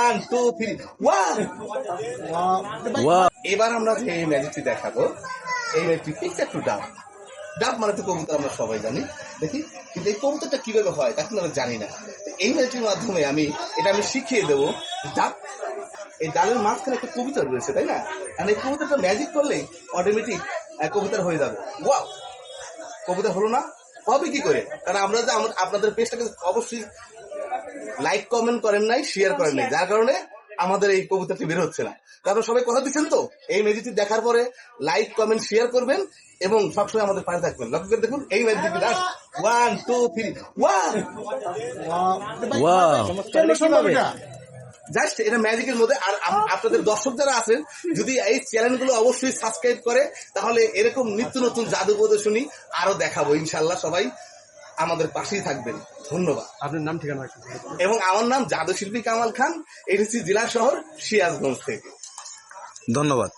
1 2 3 wow. এবার আমরা যে এই ম্যাজিকটি দেখাবো, এই ম্যাজিকটি একটু ডাব। ডাব মানে তো কবুতর আমরা সবাই জানি, দেখি কিন্তু এই কবুতরটা কিভাবে হয় তা কিন্তু আমরা জানি না। এই ম্যাজিকটির মাধ্যমে আমি শিখিয়ে দেবো। ডাব, এই ডালের মাঝখানে একটা কবুতর রয়েছে, তাই না? আর এই কবুতরটা ম্যাজিক করলেই অটোমেটিক কবুতর হয়ে যাবে। ওয়াও, কবুতর হলো না? হবে কি করে? কারণ আমরা যে আপনাদের পেজটাকে অবশ্যই লাইক কমেন্ট করেন নাই, শেয়ার করেন নাই, যার কারণে আমাদের এই কবুতরটি বের হচ্ছে না। তারপর সবাই কথা দিচ্ছেন তো, এই ম্যাজিকটি দেখার পরে লাইক কমেন্ট শেয়ার করবেন এবং সবসময় আমাদের পাশে থাকবেন। লক্ষ্য করে দেখুন এই ম্যাজিকটি। 1 2 3 ওয়াও। জাস্ট এটা ম্যাজিকের মধ্যে। আর আপনাদের দর্শক যারা আছেন, যদি এই চ্যানেলগুলো অবশ্যই সাবস্ক্রাইব করে, তাহলে এরকম নিত্য নতুন জাদু প্রদর্শনী আরো দেখাবো ইনশাল্লাহ। সবাই আমাদের পাশেই থাকবেন। ধন্যবাদ। আপনার নাম ঠিকানা? এবং আমার নাম জাদু শিল্পী কামাল খান, এসেছি জেলা শহর সিরাজগঞ্জ থেকে। ধন্যবাদ।